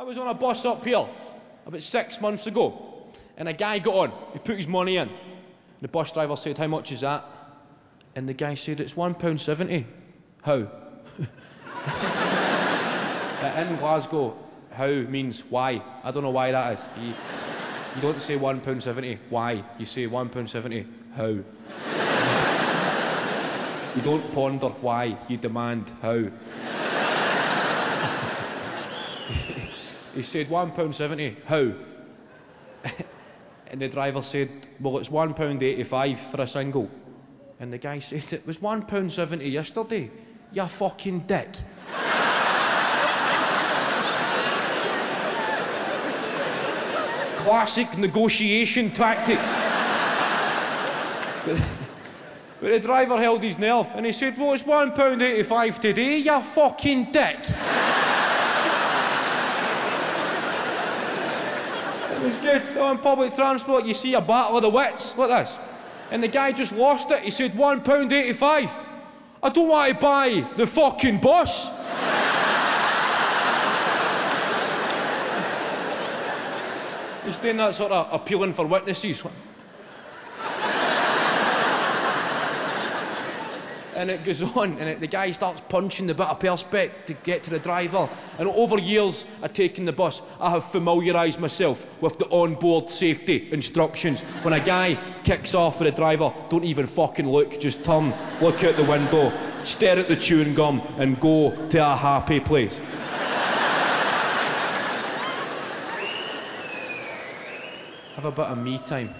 I was on a bus up here about 6 months ago, and a guy got on. He put his money in. The bus driver said, "How much is that?" And the guy said, "It's £1.70. How?" In Glasgow, how means why. I don't know why that is. You don't say £1.70, why. You say £1.70, how. You don't ponder why, you demand how. He said £1.70, how? And the driver said, "Well, it's £1.85 for a single." And the guy said, "It was £1.70 yesterday, you fucking dick." Classic negotiation tactics. But the driver held his nerve and he said, "Well, it's £1.85 today, you fucking dick." It was good. So on public transport, you see a battle of the wits like this. And the guy just lost it. He said, £1.85. I don't want to buy the fucking bus. He's doing that sort of appealing for witnesses. And it goes on, and the guy starts punching the bit of perspex to get to the driver. And over years of taking the bus, I have familiarised myself with the onboard safety instructions. When a guy kicks off with a driver, don't even fucking look, just turn, look out the window, stare at the chewing gum, and go to a happy place. Have a bit of me time.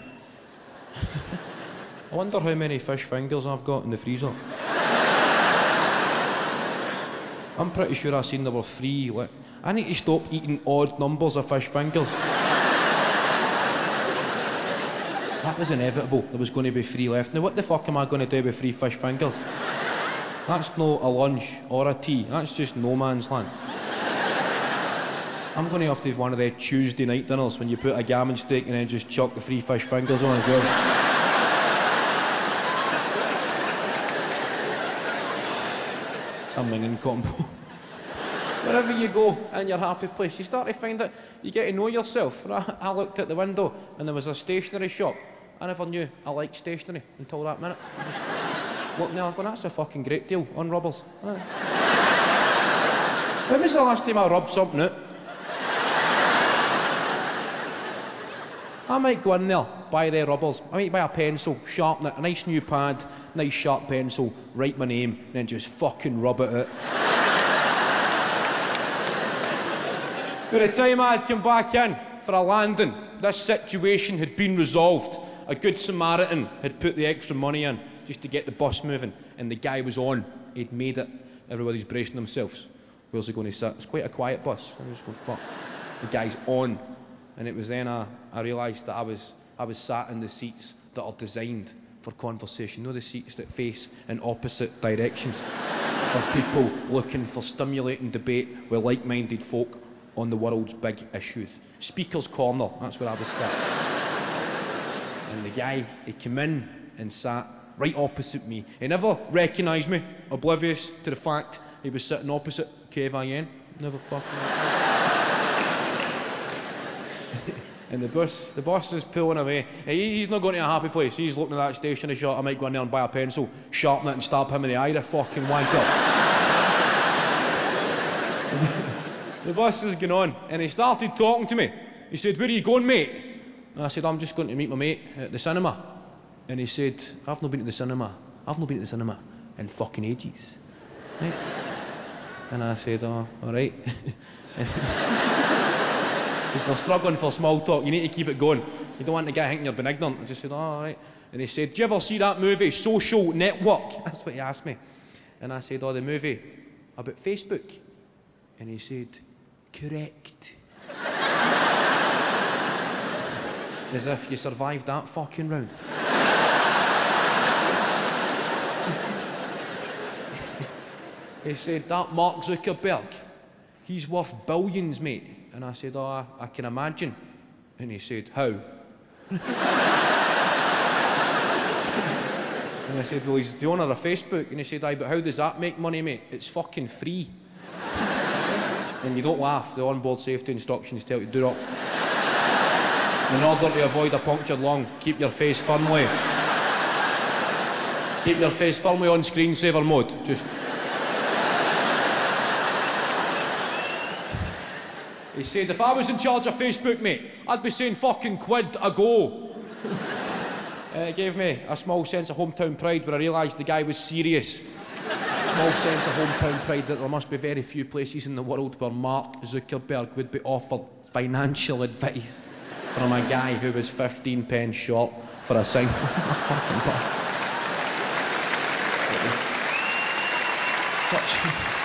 I wonder how many fish fingers I've got in the freezer. I'm pretty sure I seen there were 3. I need to stop eating odd numbers of fish fingers. That was inevitable. There was going to be 3 left. Now what the fuck am I going to do with 3 fish fingers? That's not a lunch or a tea. That's just no man's land. I'm going to have to have one of their Tuesday night dinners when you put a gammon steak and then just chuck the 3 fish fingers on as well. Something in combo. Wherever you go in your happy place, you start to find that you get to know yourself. I looked at the window and there was a stationery shop. I never knew I liked stationery until that minute. I just looked there going, that's a fucking great deal on rubbers. When was the last time I rubbed something out? I might go in there, buy their rubbers. I might buy a pencil, sharpen it, a nice new pad, nice sharp pencil, write my name, and then just fucking rub it out. By the time I'd come back in for a landing, this situation had been resolved. A good Samaritan had put the extra money in just to get the bus moving, and the guy was on. He'd made it. Everybody's bracing themselves. Where's he going to sit? It's quite a quiet bus. I was just going, fuck. The guy's on. And it was then I realised that I was sat in the seats that are designed for conversation. You know, the seats that face in opposite directions for people looking for stimulating debate with like-minded folk on the world's big issues. Speaker's corner, that's where I was sat. And the guy, he came in and sat right opposite me. He never recognised me, oblivious to the fact he was sitting opposite Kevin. Never fucking... And the bus is pulling away. He's not going to a happy place. He's looking at that stationery shop. I might go in there and buy a pencil, sharpen it and stab him in the eye, the fucking wanker. The bus is going on, and he started talking to me. He said, "Where are you going, mate?" And I said, "I'm just going to meet my mate at the cinema." And he said, "I've not been to the cinema. I've not been to the cinema in fucking ages." Right? And I said, "Oh, all right." He's still struggling for small talk. You need to keep it going. You don't want the guy thinking you're benignant. I just said, "Oh, all right." And he said, "Do you ever see that movie, Social Network?" That's what he asked me. And I said, "Oh, the movie about Facebook." And he said, "Correct." As if you survived that fucking round. He said, "That Mark Zuckerberg, he's worth billions, mate." And I said, "Oh, I can imagine." And he said, "How?" And I said, "Well, he's the owner of Facebook." And he said, "Aye, but how does that make money, mate? It's fucking free." And you don't laugh. The onboard safety instructions tell you do not. In order to avoid a punctured lung, keep your face firmly. Keep your face firmly on screensaver mode. Just. He said, if I was in charge of Facebook, mate, I'd be saying fucking quid a go. And it gave me a small sense of hometown pride when I realised the guy was serious. Small sense of hometown pride that there must be very few places in the world where Mark Zuckerberg would be offered financial advice from a guy who was 15 pence short for a single fucking bus. It was such